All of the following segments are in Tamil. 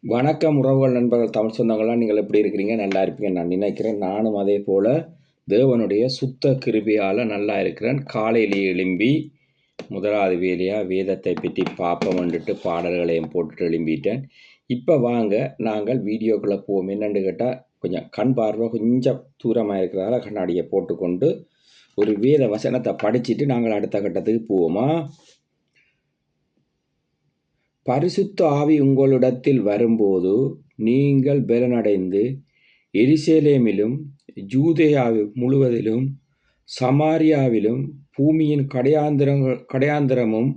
வணக்கம் உறவுகள், நண்பர்கள், தமிழ் சொந்தங்கள்லாம் நீங்கள் எப்படி இருக்கிறீங்க? நல்லா இருப்பீங்க நான் நினைக்கிறேன். நானும் அதே போல் தேவனுடைய சுத்த கிருபையால் நல்லா இருக்கிறேன். காலையிலேயே எழும்பி முதலாவது வேலையாக வேதத்தை பற்றி பார்ப்போம் வந்துட்டு பாடல்களையும் போட்டுட்டு எழும்பிட்டேன். இப்போ வாங்க நாங்கள் வீடியோக்குள்ளே போவோம். என்னென்னு கேட்டால் கொஞ்சம் கண் பார்வை கொஞ்சம் தூரமாக இருக்கிறதால கண்ணாடியை போட்டுக்கொண்டு ஒரு வேத வசனத்தை படிச்சுட்டு நாங்கள் அடுத்த கட்டத்துக்கு போவோமா? பரிசுத்த ஆவி உங்களிடத்தில் வரும்போது நீங்கள் பலனடைந்து எருசலேமிலும் யூதேயா முழுவதிலும் சமாரியாவிலும் பூமியின் கடையாந்திரமும்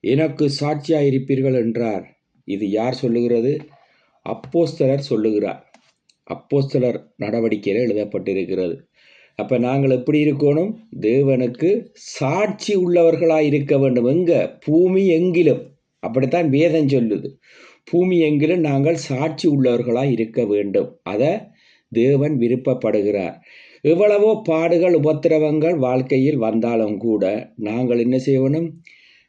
எனக்கு சாட்சியாயிருப்பீர்கள் என்றார். இது யார் சொல்லுகிறது? அப்போஸ்தலர் சொல்லுகிறார். அப்போஸ்தலர் நடவடிக்கையில் எழுதப்பட்டிருக்கிறது. அப்போ நாங்கள் எப்படி இருக்கணும்? தேவனுக்கு சாட்சி உள்ளவர்களாக இருக்க வேண்டும். எங்கே? பூமி எங்கிலும். அப்படித்தான் வேதம் சொல்லுது. பூமி எங்கிலும் நாங்கள் சாட்சி உள்ளவர்களாக இருக்க வேண்டும். அதை தேவன் விருப்பப்படுகிறார். எவ்வளவோ பாடுகள் உபத்திரவங்கள் வாழ்க்கையில் வந்தாலும் கூட நாங்கள் என்ன செய்யணும்?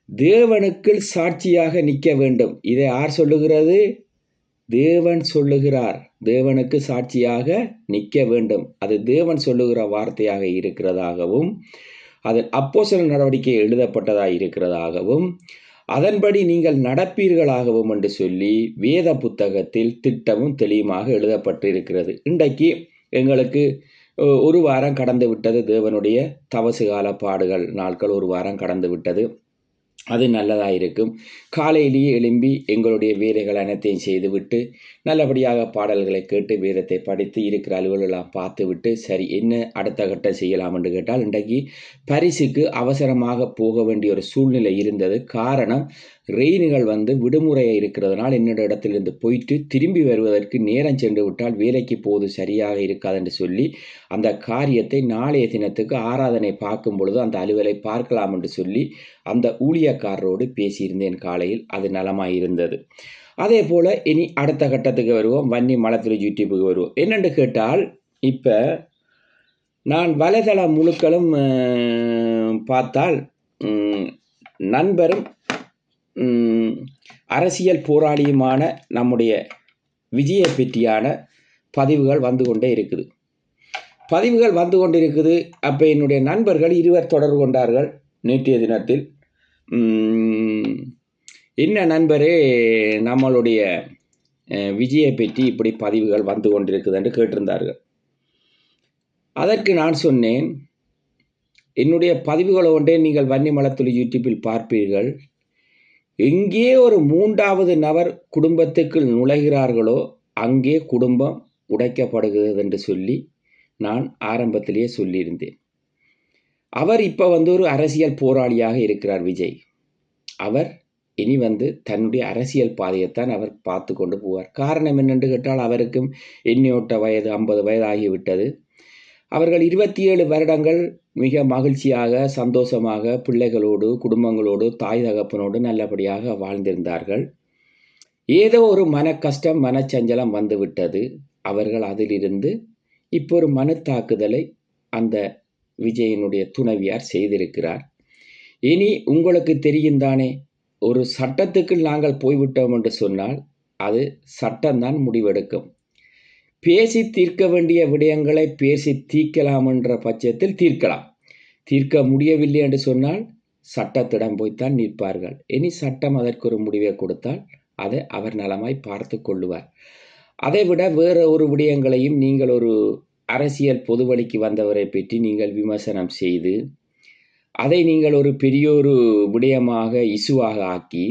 தேவனுக்கு சாட்சியாக நிற்க வேண்டும். இதை யார் சொல்லுகிறது? தேவன் சொல்லுகிறார். தேவனுக்கு சாட்சியாக நிற்க வேண்டும். அது தேவன் சொல்லுகிற வார்த்தையாக இருக்கிறதாகவும் அது அப்போஸ்தலர் நடவடிக்கை எழுதப்பட்டதாக இருக்கிறதாகவும் அதன்படி நீங்கள் நடப்பீர்களாகவும் என்று சொல்லி வேத புத்தகத்தில் திட்டமும் தெளிவுமாக எழுதப்பட்டிருக்கிறது. இன்றைக்கு எங்களுக்கு ஒரு வாரம் கடந்து விட்டது. தேவனுடைய தவசுகால பாடுகள் நாட்கள் ஒரு வாரம் கடந்து விட்டது. அது நல்லதாக இருக்கும். காலையிலேயே எழும்பி எங்களுடைய வேலைகள் அனைத்தையும் செய்துவிட்டு நல்லபடியாக பாடல்களை கேட்டு வேதத்தை படித்து இருக்கிற அலுவலெல்லாம் பார்த்துவிட்டு சரி என்ன அடுத்த கட்டம் செய்யலாம் என்று கேட்டால் இன்றைக்கு பரிசுக்கு அவசரமாக போக வேண்டிய ஒரு சூழ்நிலை இருந்தது. காரணம் ரெயின்கள் விடுமுறையாக இருக்கிறதுனால் என்னோட இடத்திலிருந்து போயிட்டு திரும்பி வருவதற்கு நேரம் சென்று விட்டால் வேலைக்கு போது சரியாக இருக்காது என்று சொல்லி அந்த காரியத்தை நாளைய தினத்துக்கு ஆராதனை பார்க்கும் பொழுது அந்த அலுவலை பார்க்கலாம் என்று சொல்லி அந்த ஊழியக்காரரோடு பேசியிருந்தேன் காலையில். அது நலமாக இருந்தது. அதே போல் இனி அடுத்த கட்டத்துக்கு வருவோம். வன்னி மலத்துறை யூடியூப்புக்கு வருவோம். என்னென்று கேட்டால் இப்போ நான் வலைதளம் முழுக்களும் பார்த்தால் நண்பரும் அரசியல் போராளியுமான நம்முடைய விஜயை பற்றியான பதிவுகள் வந்து கொண்டே இருக்குது. அப்போ என்னுடைய நண்பர்கள் இருவர் தொடர்பு கொண்டார்கள் நேற்றைய தினத்தில். என்ன நண்பரே, நம்மளுடைய விஜயை பற்றி இப்படி பதிவுகள் வந்து கொண்டிருக்குது என்று கேட்டிருந்தார்கள். அதற்கு நான் சொன்னேன், என்னுடைய பதிவுகளை ஒன்றே நீங்கள் வன்னி மலத்துளி யூடியூப்பில் பார்ப்பீர்கள். எங்கே ஒரு மூன்றாவது நபர் குடும்பத்துக்குள் நுழைகிறார்களோ அங்கே குடும்பம் உடைக்கப்படுகிறது என்று சொல்லி நான் ஆரம்பத்திலேயே சொல்லியிருந்தேன். அவர் இப்போ ஒரு அரசியல் போராளியாக இருக்கிறார் விஜய். அவர் இனி தன்னுடைய அரசியல் பாதையைத்தான் அவர் பார்த்து கொண்டு போவார். காரணம் என்னென்று கேட்டால் அவருக்கும் எண்ணியோட்ட வயது 50 வயது ஆகிவிட்டது. அவர்கள் 27 வருடங்கள் மிக மகிழ்ச்சியாக சந்தோஷமாக பிள்ளைகளோடு குடும்பங்களோடு தாய் தகப்பனோடு நல்லபடியாக வாழ்ந்திருந்தார்கள். ஏதோ ஒரு மன கஷ்டம் மனச்சஞ்சலம் வந்துவிட்டது. அவர்கள் அதிலிருந்து இப்போ ஒரு மனு தாக்குதலை அந்த விஜயனுடைய துணைவியார் செய்திருக்கிறார். இனி உங்களுக்கு தெரியும் தானே, ஒரு சட்டத்துக்கு நாங்கள் போய்விட்டோம் என்று சொன்னால் அது சட்டம்தான் முடிவெடுக்கும். பேசி தீர்க்க வேண்டிய விடயங்களை பேசி தீர்க்கலாம் என்ற பட்சத்தில் தீர்க்கலாம். தீர்க்க முடியவில்லை என்று சொன்னால் சட்டத்திடம் போய்த்தான் நிற்பார்கள். இனி சட்டம் அதற்கு ஒரு முடிவை கொடுத்தால் அதை அவர் நலமாய் பார்த்து கொள்ளுவார். அதைவிட வேறு ஒரு விடயங்களையும் நீங்கள் ஒரு அரசியல் பொது வழிக்கு வந்தவரை பற்றி நீங்கள் விமர்சனம் செய்து அதை நீங்கள் ஒரு பெரியொரு விடயமாக இசுவாக ஆக்கி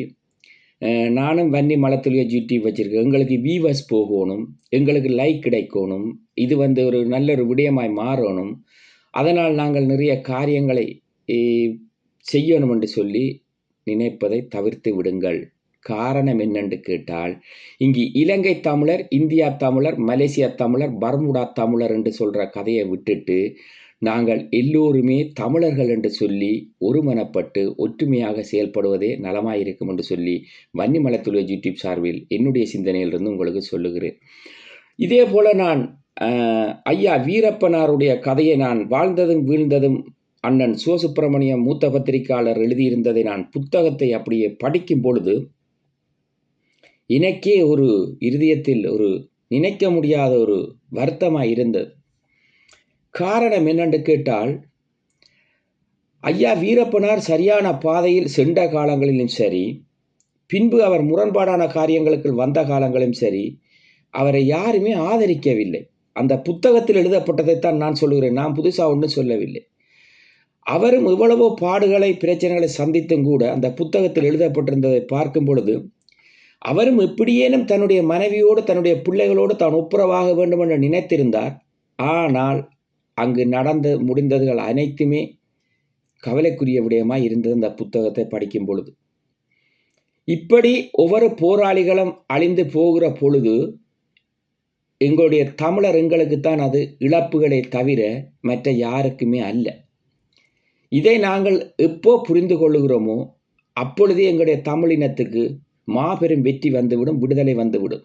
நானும் வன்னி மலத்துளிய யூடியூப் வச்சுருக்கேன், எங்களுக்கு வியூவர்ஸ் போகணும், எங்களுக்கு லைக் கிடைக்கணும், இது ஒரு நல்ல ஒரு விடயமாய் மாறணும், அதனால் நாங்கள் நிறைய காரியங்களை செய்யணும் என்று சொல்லி நினைப்பதை தவிர்த்து விடுங்கள். காரணம் என்னென்று கேட்டால் இங்கு இலங்கை தமிழர், இந்தியா தமிழர், மலேசியா தமிழர், பர்முடா தமிழர் என்று சொல்கிற கதையை விட்டுட்டு நாங்கள் எல்லோருமே தமிழர்கள் என்று சொல்லி ஒருமனப்பட்டு ஒற்றுமையாக செயல்படுவதே நலமாயிருக்கும் என்று சொல்லி வன்னி மலத்துளி யூடியூப் சார்பில் என்னுடைய சிந்தனையிலிருந்து உங்களுக்கு சொல்லுகிறேன். இதே போல் நான் ஐயா வீரப்பனாருடைய கதையை நான் வாழ்ந்ததும் வீழ்ந்ததும் அண்ணன் சிவசுப்பிரமணியம் மூத்த பத்திரிகையாளர் எழுதியிருந்ததை நான் புத்தகத்தை அப்படியே படிக்கும் பொழுது எனக்கே ஒரு இருதயத்தில் ஒரு நினைக்க முடியாத ஒரு வருத்தமாக இருந்தது. காரணம் என்னென்று கேட்டால், ஐயா வீரப்பனார் சரியான பாதையில் சென்ற காலங்களிலும் சரி, பின்பு அவர் முரண்பாடான காரியங்களுக்கு வந்த காலங்களிலும் சரி, அவரை யாருமே ஆதரிக்கவில்லை. அந்த புத்தகத்தில் எழுதப்பட்டதைத்தான் நான் சொல்லுகிறேன். நான் புதுசாக ஒன்றும் சொல்லவில்லை. அவரும் எவ்வளவோ பாடுகளை பிரச்சனைகளை சந்தித்தும் கூட அந்த புத்தகத்தில் எழுதப்பட்டிருந்ததை பார்க்கும் பொழுது, அவரும் எப்படியேனும் தன்னுடைய மனைவியோடு தன்னுடைய பிள்ளைகளோடு தான் ஒப்புரவாக வேண்டும் என்று நினைத்திருந்தார். ஆனால் அங்கு நடந்து முடிந்ததுகள் அனைத்துமே கவலைக்குரிய விடயமாய் இருந்தது அந்த புத்தகத்தை படிக்கும் பொழுது. இப்படி ஒவ்வொரு போராளிகளும் அழிந்து போகிற பொழுது எங்களுடைய தமிழர் எங்களுக்குத்தான் அது இழப்புகளை தவிர மற்ற யாருக்குமே அல்ல. இதை நாங்கள் எப்போ புரிந்து கொள்ளுகிறோமோ அப்பொழுதே எங்களுடைய தமிழினத்துக்கு மாபெரும் வெற்றி வந்துவிடும், விடுதலை வந்துவிடும்.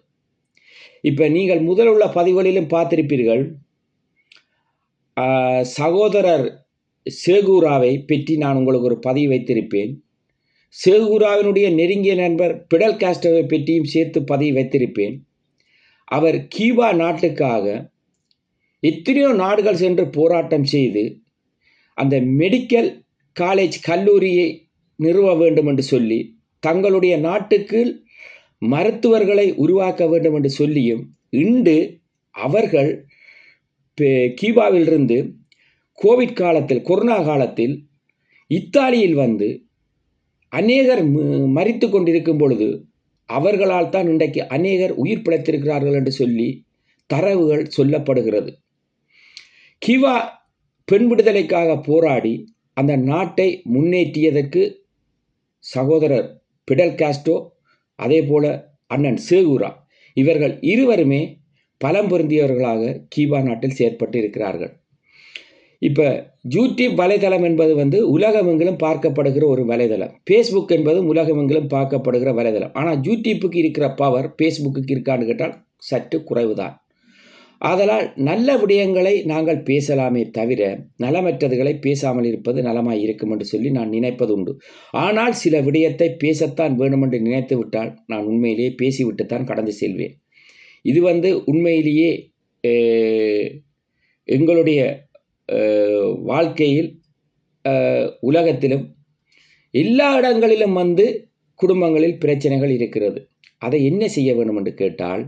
இப்போ நீங்கள் முதலுள்ள பதிவுகளிலும் பார்த்திருப்பீர்கள், சகோதரர் சேகூராவை பற்றி நான் உங்களுக்கு ஒரு பதிவு வைத்திருப்பேன். சேகூராவினுடைய நெருங்கிய நண்பர் பிடல் காஸ்ட்ரோவை பற்றியும் சேர்த்து பதிவு வைத்திருப்பேன். அவர் கியூபா நாட்டுக்காக எத்தனையோ நாடுகள் சென்று போராட்டம் செய்து அந்த மெடிக்கல் காலேஜ் கல்லூரியை நிறுவ வேண்டும் என்று சொல்லி, தங்களுடைய நாட்டுக்கு மருத்துவர்களை உருவாக்க வேண்டும் என்று சொல்லியும், இன்று அவர்கள் கியூபாவிலிருந்து கோவிட் காலத்தில், கொரோனா காலத்தில் இத்தாலியில் வந்து அநேகர் மரித்து கொண்டிருக்கும் பொழுது அவர்களால் தான் இன்றைக்கு அநேகர் உயிர் பிழைத்திருக்கிறார்கள் என்று சொல்லி தரவுகள் சொல்லப்படுகிறது. கியூபா பெண் விடுதலைக்காக போராடி அந்த நாட்டை முன்னேற்றியதற்கு சகோதரர் பிடல் காஸ்ட்ரோ, அதே போல அண்ணன் சேகூரா, இவர்கள் இருவருமே பலம் பொருந்தியவர்களாக கியூபா நாட்டில் செயற்பட்டு இருக்கிறார்கள். இப்போ யூடியூப் வலைதளம் என்பது உலகமெங்கிலும் பார்க்கப்படுகிற ஒரு வலைதளம். ஃபேஸ்புக் என்பதும் உலகமெங்கிலும் பார்க்கப்படுகிற வலைதளம். ஆனால் யூடியூப்புக்கு இருக்கிற பவர் ஃபேஸ்புக்கு இருக்கான்னு கேட்டால் சற்று குறைவுதான். ஆதலால் நல்ல விடயங்களை நாங்கள் பேசலாமே தவிர நலமற்றதுகளை பேசாமல் இருப்பது நலமாய் இருக்கும் என்று சொல்லி நான் நினைப்பது உண்டு. ஆனால் சில விடயத்தை பேசத்தான் வேணும் என்று நினைத்து விட்டால் நான் உண்மையிலேயே பேசிவிட்டுத்தான் கடந்து செல்வேன். இது உண்மையிலேயே எங்களுடைய வாழ்க்கையில் உலகத்திலும் எல்லா இடங்களிலும் குடும்பங்களில் பிரச்சனைகள் இருக்கிறது. அதை என்ன செய்ய வேண்டும் என்று கேட்டால்,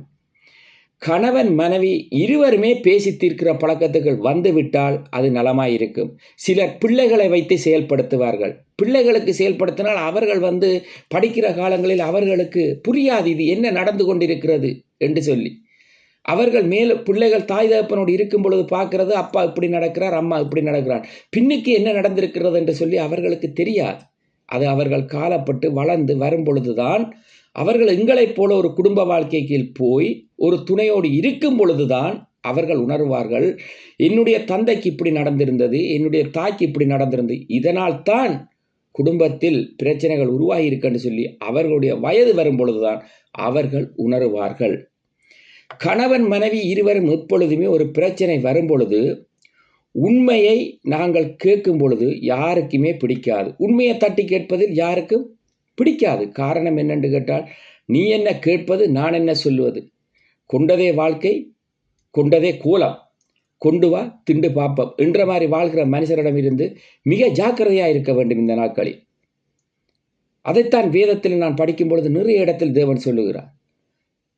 கணவன் மனைவி இருவருமே பேசி தீர்க்கிற பழக்கத்துக்கு வந்துவிட்டால் அது நலமாயிருக்கும். சிலர் பிள்ளைகளை வைத்து செயல்படுத்துவார்கள். பிள்ளைகளுக்கு செயல்படுத்தினால் அவர்கள் படிக்கிற காலங்களில் அவர்களுக்கு புரியாது இது என்ன நடந்து கொண்டிருக்கிறது என்று சொல்லி. அவர்கள் பிள்ளைகள் தாய் தகப்பனோடு இருக்கும் பொழுது பார்க்கிறது, அப்பா இப்படி நடக்கிறார், அம்மா இப்படி நடக்கிறார், பின்னுக்கு என்ன நடந்திருக்கிறது என்று சொல்லி அவர்களுக்கு தெரியாது. அது அவர்கள் காலப்பட்டு வளர்ந்து வரும் பொழுதுதான் அவர்கள் எங்களைப் போல ஒரு குடும்ப வாழ்க்கைக்கு போய் ஒரு துணையோடு இருக்கும் பொழுதுதான் அவர்கள் உணர்வார்கள், என்னுடைய தந்தைக்கு இப்படி நடந்திருந்தது, என்னுடைய தாய்க்கு இப்படி நடந்திருந்தது, இதனால் தான் குடும்பத்தில் பிரச்சனைகள் உருவாகி இருக்குன்னு சொல்லி அவர்களுடைய வயது வரும் பொழுதுதான் அவர்கள் உணர்வார்கள். கணவன் மனைவி இருவரும் எப்பொழுதுமே ஒரு பிரச்சனை வரும் பொழுது உண்மையை நாங்கள் கேட்கும் பொழுது யாருக்குமே பிடிக்காது. உண்மையை தட்டி கேட்பதில் யாருக்கும் பிடிக்காது. காரணம் என்னென்று கேட்டால், நீ என்ன கேட்பது, நான் என்ன சொல்லுவது, கொண்டதே வாழ்க்கை, கொண்டதே கோலம், கொண்டு வா திண்டு பாப்பம் என்ற மாதிரி வாழ்கிற மனுஷரிடமிருந்து மிக ஜாக்கிரதையாக இருக்க வேண்டும் இந்த நாட்களில். அதைத்தான் வேதத்தில் நான் படிக்கும் பொழுது நிறைய இடத்தில் தேவன் சொல்லுகிறார்,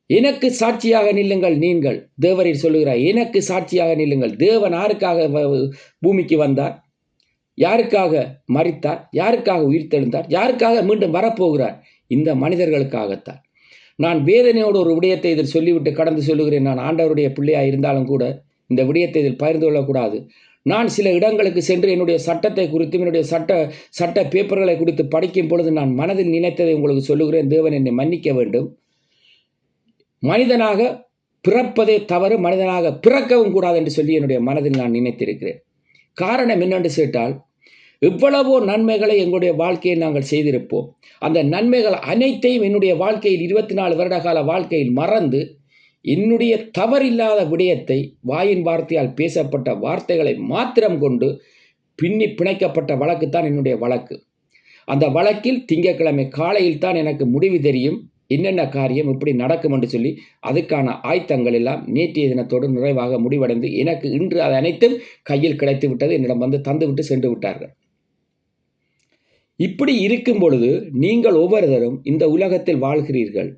எனக்கு சாட்சியாக நில்லுங்கள் நீங்கள். தேவரீர் சொல்லுகிறார், எனக்கு சாட்சியாக நில்லுங்கள். தேவன் யாருக்காக பூமிக்கு வந்தார், யாருக்காக மரித்தார், யாருக்காக உயிர்த்தெழுந்தார், யாருக்காக மீண்டும் வரப்போகிறார்? இந்த மனிதர்களுக்காகத்தான். நான் வேதனையோடு ஒரு விடயத்தை இதில் சொல்லிவிட்டு கடந்து சொல்லுகிறேன். நான் ஆண்டவருடைய பிள்ளையாக இருந்தாலும் கூட இந்த விடயத்தை இதில் பகிர்ந்து கொள்ளக்கூடாது. நான் சில இடங்களுக்கு சென்று என்னுடைய சட்டத்தை குறித்தும் என்னுடைய சட்ட பேப்பர்களை குறித்து படிக்கும் பொழுது நான் மனதில் நினைத்ததை உங்களுக்கு சொல்லுகிறேன். தேவன் என்னை மன்னிக்க வேண்டும். மனிதனாக பிறப்பதே தவறு, மனிதனாக பிறக்கவும் கூடாது என்று சொல்லி என்னுடைய மனதில் நான் நினைத்திருக்கிறேன். காரணம் என்னென்று கேட்டால், எவ்வளவோ நன்மைகளை எங்களுடைய வாழ்க்கையில் நாங்கள் செய்திருப்போம். அந்த நன்மைகள் அனைத்தையும் என்னுடைய வாழ்க்கையில் 24 வருட கால வாழ்க்கையில் மறந்து, என்னுடைய தவறில்லாத விடயத்தை வாயின் வார்த்தையால் பேசப்பட்ட வார்த்தைகளை மாத்திரம் கொண்டு பின்னி பிணைக்கப்பட்ட வழக்குத்தான் என்னுடைய வழக்கு. அந்த வழக்கில் திங்கட்கிழமை காலையில் தான் எனக்கு முடிவு தெரியும். என்னென்ன காரியம் இப்படி நடக்கும் என்று சொல்லி அதுக்கான ஆயத்தங்கள் எல்லாம் நேற்றைய தினத்தோடு நிறைவாக முடிவடைந்து எனக்கு இன்று அது அனைத்தும் கையில் கிடைத்து விட்டது. என்னிடம் வந்து தந்துவிட்டு சென்று விட்டார்கள். இப்படி இருக்கும் பொழுது நீங்கள் ஒவ்வொருவரும் இந்த உலகத்தில் வாழ்கிறீர்கள்.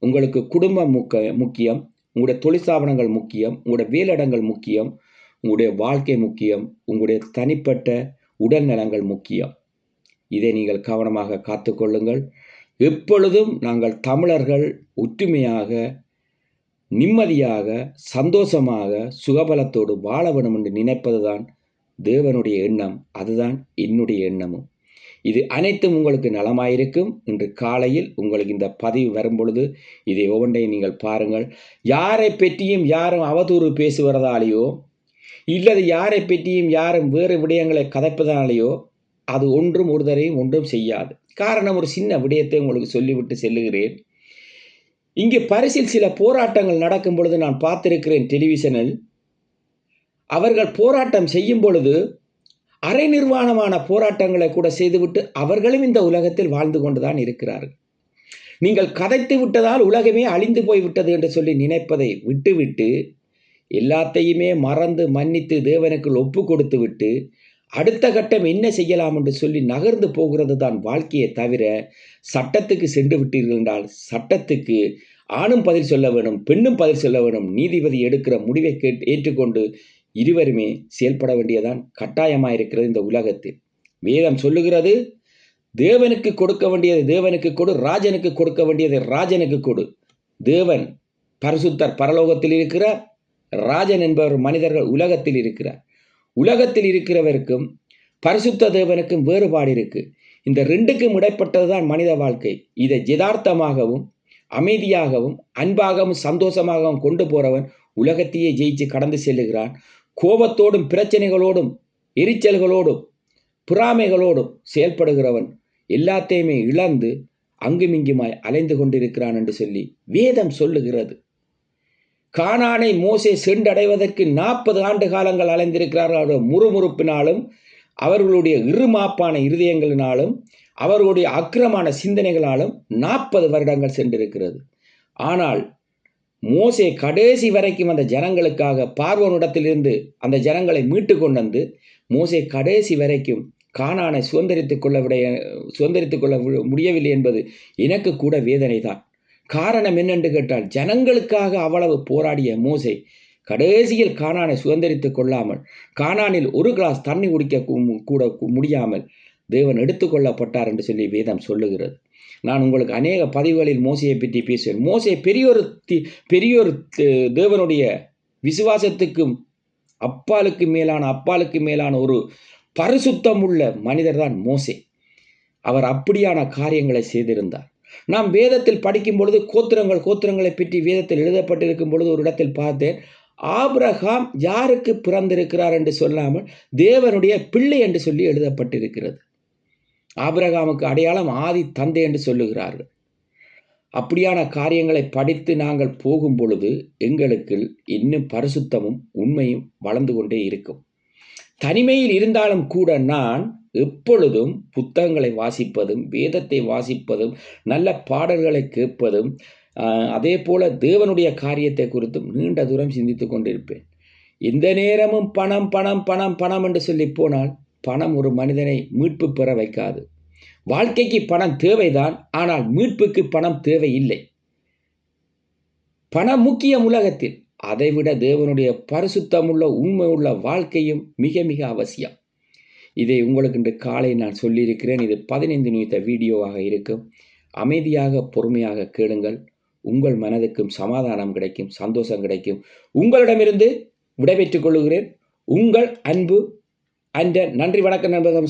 உங்களுக்கு குடும்பம் முக்கியம், உங்களுடைய தொழிற்சாபனங்கள் முக்கியம், உங்களுடைய வேலையிடங்கள் முக்கியம், உங்களுடைய வாழ்க்கை முக்கியம், உங்களுடைய தனிப்பட்ட உடல் நலங்கள் முக்கியம். இதை நீங்கள் கவனமாக காத்துக்கொள்ளுங்கள். எப்பொழுதும் நாங்கள் தமிழர்கள் ஒற்றுமையாக, நிம்மதியாக, சந்தோஷமாக, சுகபலத்தோடு வாழ வேண்டும் என்று நினைப்பதுதான் தேவனுடைய எண்ணம். அதுதான் என்னுடைய எண்ணமும். இது அனைத்தும் உங்களுக்கு நலமாயிருக்கும். இன்று காலையில் உங்களுக்கு இந்த பதிவு வரும் பொழுது இதை ஒவ்வொன்றையும் நீங்கள் பாருங்கள். யாரை பற்றியும் யாரும் அவதூறு பேசுவதாலேயோ இல்லது யாரை பற்றியும் யாரும் வேறு விடயங்களை கதைப்பதனாலேயோ அது ஒன்றும் ஒருதரையும் ஒன்றும் செய்யாது. காரணம், ஒரு சின்ன விடயத்தை உங்களுக்கு சொல்லிவிட்டு செல்லுகிறேன். இங்கே பரிசில் சில போராட்டங்கள் நடக்கும் பொழுது நான் பார்த்திருக்கிறேன் டெலிவிஷனில். அவர்கள் போராட்டம் செய்யும் பொழுது அரை நிர்வாணமான போராட்டங்களை கூட செய்துவிட்டு அவர்களும் இந்த உலகத்தில் வாழ்ந்து கொண்டுதான் இருக்கிறார்கள். நீங்கள் கதைத்து விட்டதால் உலகமே அழிந்து போய்விட்டது என்று சொல்லி நினைப்பதை விட்டுவிட்டு எல்லாத்தையுமே மறந்து மன்னித்து தேவனுக்குள் ஒப்பு கொடுத்து விட்டு அடுத்த கட்டம் என்ன செய்யலாம் என்று சொல்லி நகர்ந்து போகிறது தான் வாழ்க்கையை தவிர, சட்டத்துக்கு சென்று விட்டீர்கள் என்றால் சட்டத்துக்கு ஆணும் பதில் சொல்ல வேண்டும், பெண்ணும் பதில் சொல்ல வேண்டும். நீதிபதி எடுக்கிற முடிவை ஏற்றுக்கொண்டு இருவருமே செயல்பட வேண்டியதான் கட்டாயமாக இருக்கிறது இந்த உலகத்தில். வேதம் சொல்லுகிறது, தேவனுக்கு கொடுக்க வேண்டியதை தேவனுக்கு கொடு, ராஜனுக்கு கொடுக்க வேண்டியதை ராஜனுக்கு கொடு. தேவன் பரிசுத்தர் பரலோகத்தில் இருக்கிறார், ராஜன் என்பவர் மனிதர்கள் உலகத்தில் இருக்கிறார். உலகத்தில் இருக்கிறவருக்கும் பரிசுத்த தேவனுக்கும் வேறுபாடு இருக்கு. இந்த ரெண்டுக்கும் இடைப்பட்டதுதான் மனித வாழ்க்கை. இதை யதார்த்தமாகவும் அமைதியாகவும் அன்பாகவும் சந்தோஷமாகவும் கொண்டு போறவன் உலகத்தையே ஜெயிச்சு கடந்து செல்லுகிறான். கோபத்தோடும் பிரச்சனைகளோடும் எரிச்சல்களோடும் பொறாமைகளோடும் செயல்படுகிறவன் எல்லாத்தையுமே இழந்து அங்குமிங்குமாய் அலைந்து கொண்டிருக்கிறான் என்று சொல்லி வேதம் சொல்லுகிறது. கானானை மோசே சென்றடைவதற்கு 40 ஆண்டு காலங்கள் அலைந்திருக்கிறார்கள். அவருடைய முறுமுறுப்பினாலும் அவர்களுடைய இருமாப்பான இருதயங்களினாலும் அவர்களுடைய அக்கிரமான சிந்தனைகளாலும் 40 வருடங்கள் சென்றிருக்கிறது. ஆனால் மோசே கடைசி வரைக்கும் அந்த ஜனங்களுக்காக பார்வோனிடத்திலிருந்து அந்த ஜனங்களை மீட்டு கொண்டு வந்து மோசே கடைசி வரைக்கும் கானானை சுதந்திரித்துக் கொள்ள முடியவில்லை என்பது எனக்கு கூட வேதனை தான். காரணம் என்னென்று கேட்டால், ஜனங்களுக்காக அவ்வளவு போராடிய மோசே கடைசியில் கானானை சுதந்திரித்துக் கொள்ளாமல், கானானில் ஒரு கிளாஸ் தண்ணி குடிக்க கூட முடியாமல் தேவன் எடுத்துக்கொள்ளப்பட்டார் என்று சொல்லி வேதம் சொல்லுகிறது. நான் உங்களுக்கு அநேக பதிவுகளில் மோசையை பற்றி பேசுவேன். மோசே பெரியோர் தேவனுடைய விசுவாசத்துக்கும் அப்பாலுக்கு மேலான ஒரு பரிசுத்தம் உள்ள மனிதர் தான் மோசே. அவர் அப்படியான காரியங்களை செய்திருந்தார். நாம் வேதத்தில் படிக்கும் பொழுது கோத்திரங்களை பற்றி வேதத்தில் எழுதப்பட்டிருக்கும் பொழுது ஒரு இடத்தில் பார்த்தேன், ஆபிரகாம் யாருக்கு பிறந்திருக்கிறார் என்று சொல்லாமல் தேவனுடைய பிள்ளை என்று சொல்லி எழுதப்பட்டிருக்கிறது. ஆபிரகாமுக்கு அடையாளம் ஆதி தந்தை என்று சொல்லுகிறார்கள். அப்படியான காரியங்களை படித்து நாங்கள் போகும் பொழுது எங்களுக்கு இன்னும் பரிசுத்தமும் உண்மையும் வளர்ந்து கொண்டே இருக்கும். தனிமையில் இருந்தாலும் கூட நான் எப்பொழுதும் புத்தகங்களை வாசிப்பதும் வேதத்தை வாசிப்பதும் நல்ல பாடல்களை கேட்பதும் அதே போல தேவனுடைய காரியத்தை குறித்தும் நீண்ட தூரம் சிந்தித்து கொண்டிருப்பேன். எந்த நேரமும் பணம் பணம் பணம் பணம் என்று சொல்லி போனால் பணம் ஒரு மனிதனை மீட்பு பெற வைக்காது. வாழ்க்கைக்கு பணம் தேவைதான், ஆனால் மீட்புக்கு பணம் தேவையில்லை. பணம் முக்கியம் உலகத்தில். அதைவிட தேவனுடைய பரிசுத்தமுள்ள உண்மை உள்ள வாழ்க்கையும் மிக மிக அவசியம். இதை உங்களுக்கு இன்று காலை நான் சொல்லியிருக்கிறேன். இது 15 நிமிட வீடியோவாக இருக்கும். அமைதியாக பொறுமையாக கேளுங்கள். உங்கள் மனதுக்கும் சமாதானம் கிடைக்கும், சந்தோஷம் கிடைக்கும். உங்களிடமிருந்து விடைபெற்றுக் கொள்கிறேன். உங்கள் அன்பு நன்றி வணக்கம் நண்பர்கள்.